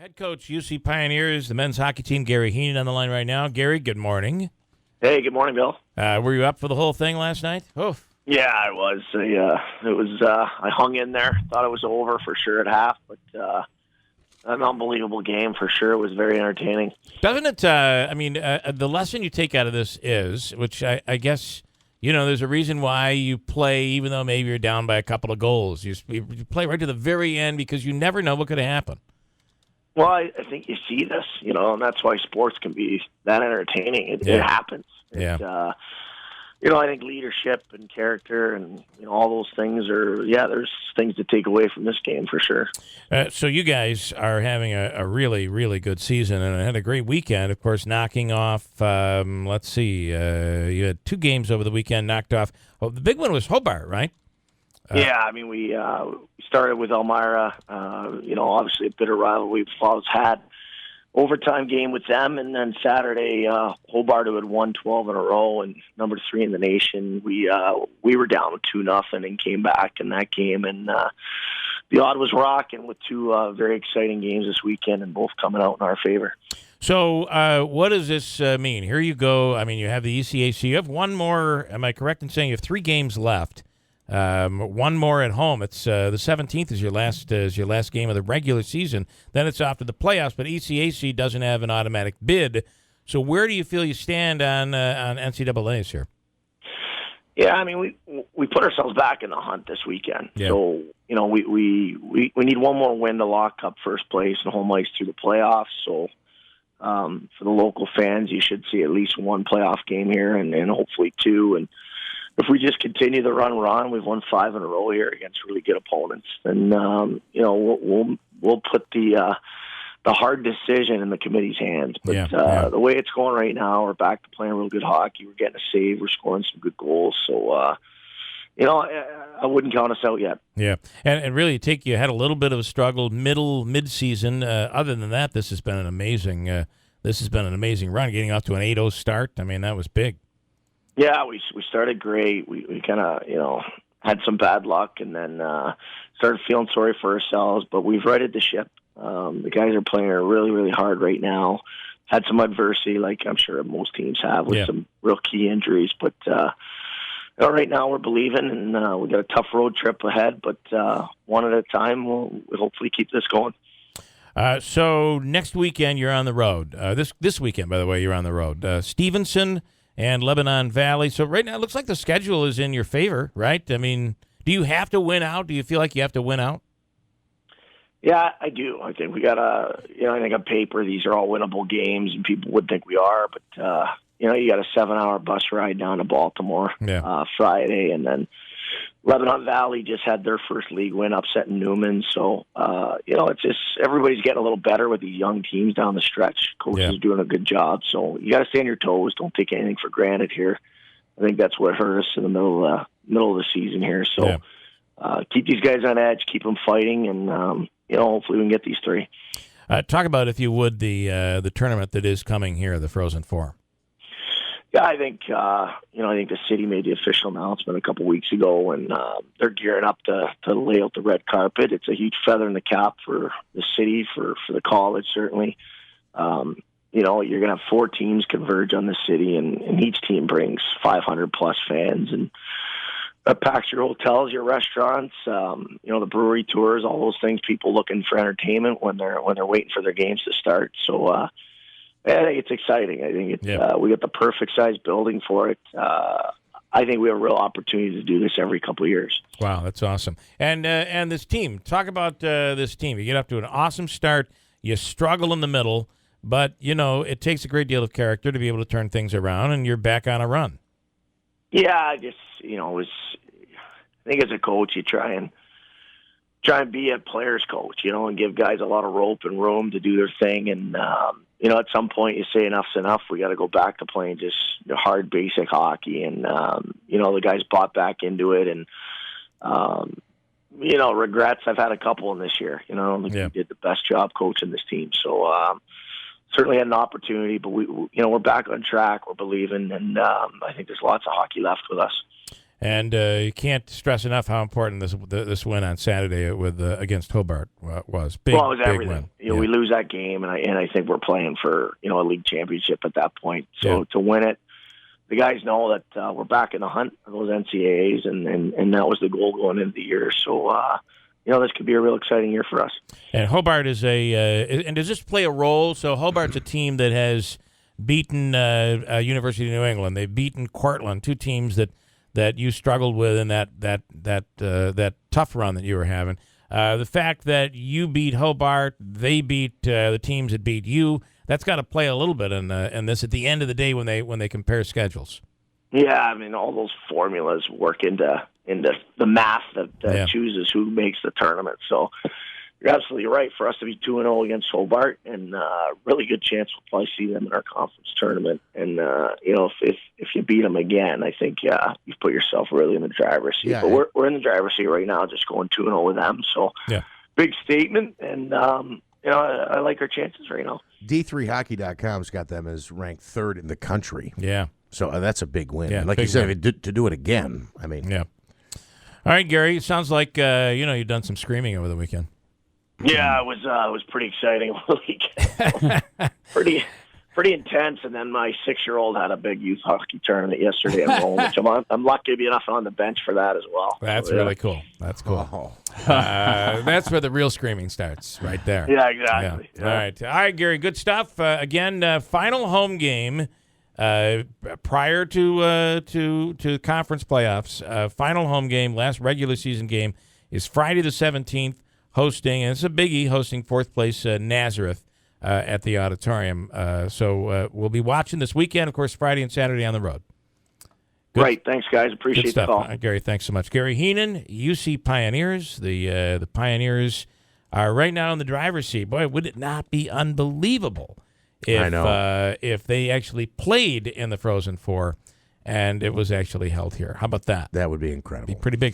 Head coach, UC Pioneers, the men's hockey team, Gary Heenan on the line right now. Gary, good morning. Hey, good morning, Bill. Were you up for the whole thing last night? Oof. Yeah, I was. I hung in there. Thought it was over for sure at half, but an unbelievable game for sure. It was very entertaining. Doesn't it, the lesson you take out of this is, which I guess, there's a reason why you play even though maybe you're down by a couple of goals. You play right to the very end because you never know what could happen. Well, I think you see this, and that's why sports can be that entertaining. It happens. Yeah. I think leadership and character and all those things there's things to take away from this game for sure. So you guys are having a really, really good season and had a great weekend, of course, knocking off, you had 2 games over the weekend knocked off. Oh, the big one was Hobart, right? We started with Elmira, obviously a bitter rival we've always had. Overtime game with them, and then Saturday, Hobart, who had won 12 in a row and number 3 in the nation. We were down with 2-0 and came back in that game, and the odd was rocking with 2 very exciting games this weekend, and both coming out in our favor. So, what does this mean? Here you go. I mean, you have the ECAC. You have one more. Am I correct in saying you have 3 games left? One more at home. It's the 17th is your last game of the regular season. Then it's off to the playoffs. But ECAC doesn't have an automatic bid. So where do you feel you stand on NCAA's here? Yeah, I mean we put ourselves back in the hunt this weekend. Yeah. So we need one more win to lock up first place and home ice through the playoffs. So for the local fans, you should see at least one playoff game here and hopefully 2. And if we just continue the run we're on, we've won 5 in a row here against really good opponents. And we'll put the hard decision in the committee's hands. But the way it's going right now, we're back to playing real good hockey. We're getting a save. We're scoring some good goals. So I wouldn't count us out yet. Yeah, and really, you had a little bit of a struggle mid-season. Other than that, this has been an amazing run. Getting off to an 8-0 start. I mean, that was big. Yeah, we started great. We kind of, had some bad luck and then started feeling sorry for ourselves, but we've righted the ship. The guys are playing really, really hard right now. Had some adversity, like I'm sure most teams have, with some real key injuries. But right now we're believing, and we got a tough road trip ahead, but one at a time, we'll hopefully keep this going. So next weekend you're on the road. This weekend, by the way, you're on the road. Stevenson and Lebanon Valley. So right now it looks like the schedule is in your favor, right? I mean, do you have to win out? Do you feel like you have to win out? Yeah, I do. I think we got I think on paper these are all winnable games, and people would think we are. But, you got a 7-hour bus ride down to Baltimore Friday, and then Lebanon Valley just had their first league win, upsetting Newman. So, it's just everybody's getting a little better with these young teams down the stretch. Coach is doing a good job. So you got to stay on your toes. Don't take anything for granted here. I think that's what hurt us in the middle of the season here. So keep these guys on edge, keep them fighting, and, hopefully we can get these 3. Talk about, if you would, the tournament that is coming here, the Frozen Four. Yeah, I think the city made the official announcement a couple weeks ago, and they're gearing up to lay out the red carpet. It's a huge feather in the cap for the city, for the college, certainly. You're going to have 4 teams converge on the city, and each team brings 500-plus fans, and that packs your hotels, your restaurants, the brewery tours, all those things, people looking for entertainment when they're waiting for their games to start. So, I think it's exciting. I think we got the perfect size building for it. I think we have a real opportunity to do this every couple of years. Wow, that's awesome. And this team, talk about this team. You get up to an awesome start. You struggle in the middle, but, it takes a great deal of character to be able to turn things around, and you're back on a run. Yeah, I just, I think as a coach, you try and be a player's coach, and give guys a lot of rope and room to do their thing. And, at some point you say enough's enough. We got to go back to playing just hard, basic hockey. And, the guys bought back into it. And, regrets, I've had a couple in this year. We did the best job coaching this team. So certainly had an opportunity, but we're back on track. We're believing, and I think there's lots of hockey left with us. And you can't stress enough how important this win on Saturday with against Hobart was. Big, well, it was big everything. win. We lose that game, and I think we're playing for a league championship at that point. So to win it, the guys know that we're back in the hunt of those NCAAs, and that was the goal going into the year. So this could be a real exciting year for us. And Hobart is and does this play a role? So Hobart's a team that has beaten University of New England. They've beaten Cortland, two teams that you struggled with in that tough run that you were having. The fact that you beat Hobart, they beat the teams that beat you, that's got to play a little bit in this at the end of the day when they compare schedules. Yeah, I mean, all those formulas work into the math that chooses who makes the tournament. So you're absolutely right. For us to be 2-0 against Hobart, and really good chance we'll probably see them in our conference tournament. And if you beat them again, I think you've put yourself really in the driver's seat. Yeah, but we're in the driver's seat right now, just going 2-0 with them. So big statement, and I like our chances right now. D3Hockey.com's got them as ranked 3rd in the country. Yeah. So that's a big win. Yeah, like you said, to do it again, I mean. Yeah. All right, Gary, it sounds like you've done some screaming over the weekend. Yeah, it was pretty exciting over the weekend. pretty intense. And then my 6-year-old had a big youth hockey tournament yesterday at home, which I'm lucky to be enough on the bench for that as well. That's really cool. That's cool. Oh. That's where the real screaming starts, right there. Yeah, exactly. Yeah. All right, Gary, good stuff. Again, final home game prior to conference playoffs. Final home game, last regular season game is Friday the 17th. Hosting, and it's a biggie, hosting 4th place Nazareth at the auditorium. So we'll be watching this weekend, of course, Friday and Saturday on the road. Great. Thanks, guys. Appreciate the call. Gary, thanks so much. Gary Heenan, UC Pioneers. The Pioneers are right now in the driver's seat. Boy, would it not be unbelievable if they actually played in the Frozen Four and it was actually held here? How about that? That would be incredible. Be pretty big.